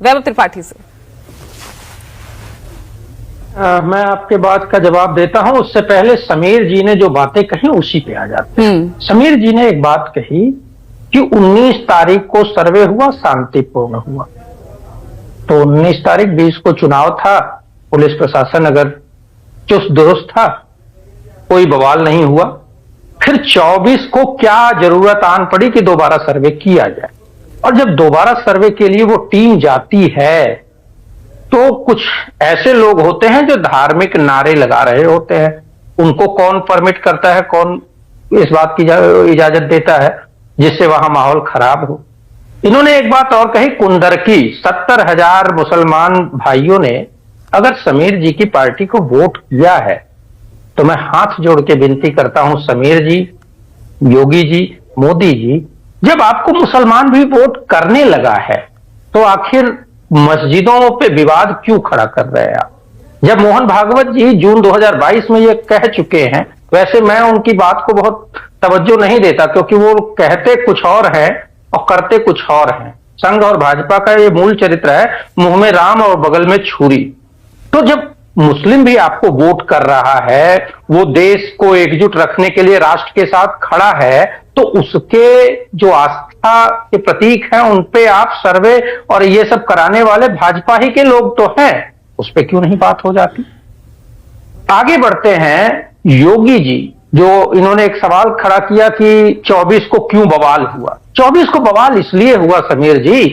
वैभव त्रिपाठी से। मैं आपके बात का जवाब देता हूं, उससे पहले समीर जी ने जो बातें कही उसी पे आ जाते हैं। समीर जी ने एक बात कही कि 19 तारीख को सर्वे हुआ, शांतिपूर्ण हुआ। तो 19 तारीख 20 को चुनाव था, पुलिस प्रशासन अगर चुस्त दुरुस्त था, कोई बवाल नहीं हुआ। फिर 24 को क्या जरूरत आन पड़ी कि दोबारा सर्वे किया जाए, और जब दोबारा सर्वे के लिए वो टीम जाती है तो कुछ ऐसे लोग होते हैं जो धार्मिक नारे लगा रहे होते हैं। उनको कौन परमिट करता है, कौन इस बात की इजाजत देता है जिससे वहां माहौल खराब हो। इन्होंने एक बात और कही, कुंदरकी 70,000 मुसलमान भाइयों ने अगर समीर जी की पार्टी को वोट किया है तो मैं हाथ जोड़ के विनती करता हूं, समीर जी, योगी जी, मोदी जी, जब आपको मुसलमान भी वोट करने लगा है तो आखिर मस्जिदों पे विवाद क्यों खड़ा कर रहे हैं आप? जब मोहन भागवत जी जून 2022 में ये कह चुके हैं, वैसे मैं उनकी बात को बहुत तवज्जो नहीं देता क्योंकि वो कहते कुछ और है और करते कुछ और हैं। संघ और भाजपा का ये मूल चरित्र है, मुंह में राम और बगल में छुरी। तो जब मुस्लिम भी आपको वोट कर रहा है, वो देश को एकजुट रखने के लिए राष्ट्र के साथ खड़ा है, तो उसके जो आस्था के प्रतीक हैं उन पे आप सर्वे और ये सब कराने वाले भाजपा ही के लोग तो हैं, उस पे क्यों नहीं बात हो जाती? आगे बढ़ते हैं। योगी जी, जो इन्होंने एक सवाल खड़ा किया कि 24 को क्यों बवाल हुआ। 24 को बवाल इसलिए हुआ समीर जी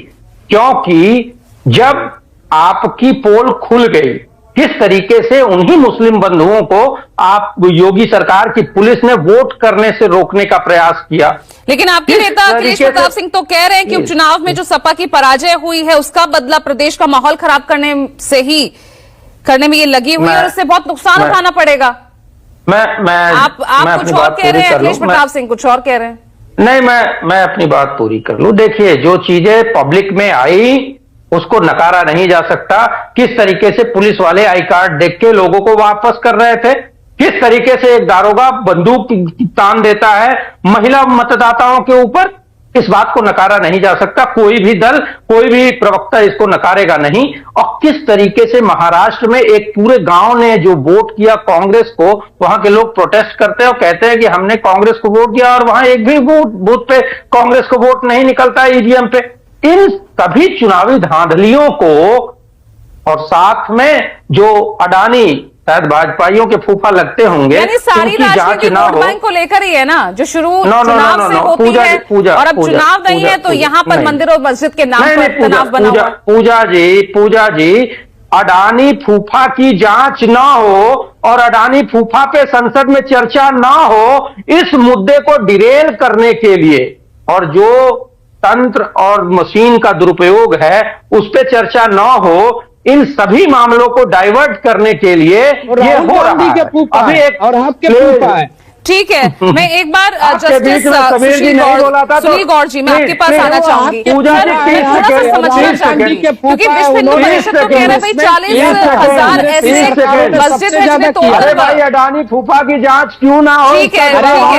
क्योंकि जब आपकी पोल खुल गई, किस तरीके से उन्हीं मुस्लिम बंधुओं को आप योगी सरकार की पुलिस ने वोट करने से रोकने का प्रयास किया। लेकिन आपके नेता अखिलेश प्रताप सिंह तो कह रहे हैं कि उपचुनाव में जो सपा की पराजय हुई है उसका बदला प्रदेश का माहौल खराब करने में ये लगी हुई है और उससे बहुत नुकसान उठाना पड़ेगा। आप कुछ और कह रहे हैं, अखिलेश प्रताप सिंह कुछ और कह रहे हैं। नहीं, मैं अपनी बात पूरी कर लूं। देखिए, जो चीजें पब्लिक में आई उसको नकारा नहीं जा सकता। किस तरीके से पुलिस वाले आई कार्ड देख के लोगों को वापस कर रहे थे, किस तरीके से एक दारोगा बंदूक तान देता है महिला मतदाताओं के ऊपर, इस बात को नकारा नहीं जा सकता। कोई भी दल, कोई भी प्रवक्ता इसको नकारेगा नहीं। और किस तरीके से महाराष्ट्र में एक पूरे गांव ने जो वोट किया कांग्रेस को, वहां के लोग प्रोटेस्ट करते हैं और कहते हैं कि हमने कांग्रेस को वोट दिया, और वहां एक भी बूथ पे कांग्रेस को वोट नहीं निकलता ईवीएम पे। इन सभी चुनावी धांधलियों को, और साथ में जो अडानी, शायद भाजपाइयों के फूफा लगते होंगे, यानी सारी राजनीति वोट बैंक को लेकर ही है ना, जो शुरू चुनाव से होती है और अब चुनाव नहीं है तो यहाँ पर मंदिर और मस्जिद के नाम पर तनाव बना हुआ। पूजा जी, अडानी फूफा की जांच ना हो और अडानी फूफा पे संसद में चर्चा ना हो, इस मुद्दे को डिरेल करने के लिए और जो तंत्र और मशीन का दुरुपयोग है उस पे चर्चा ना हो, इन सभी मामलों को डाइवर्ट करने के लिए ये हो रहा है। अभी एक और आपके फूफा है। ठीक है, मैं एक बार जस्टिस सुनील गौर जी, मैं आपके पास आना चाहूंगी, थोड़ा सा समझना चाहूंगी क्योंकि विश्व हिंदू परिषद तो कह रहे भाई 40,000 ऐसे मस्जिद है जिन्हें तोड़कर, अडानी फूफा की जांच क्यों ना हो। ठीक है,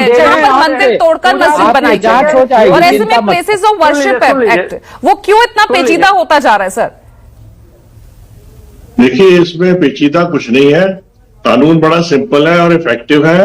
जहां पर मंदिर तोड़कर मस्जिद बनाई जाए, और ऐसे में प्लेसेस ऑफ वर्शिप एक्ट वो क्यों इतना पेचीदा होता जा रहा है सर? देखिए, इसमें पेचीदा कुछ नहीं है, कानून बड़ा सिंपल है और इफेक्टिव है।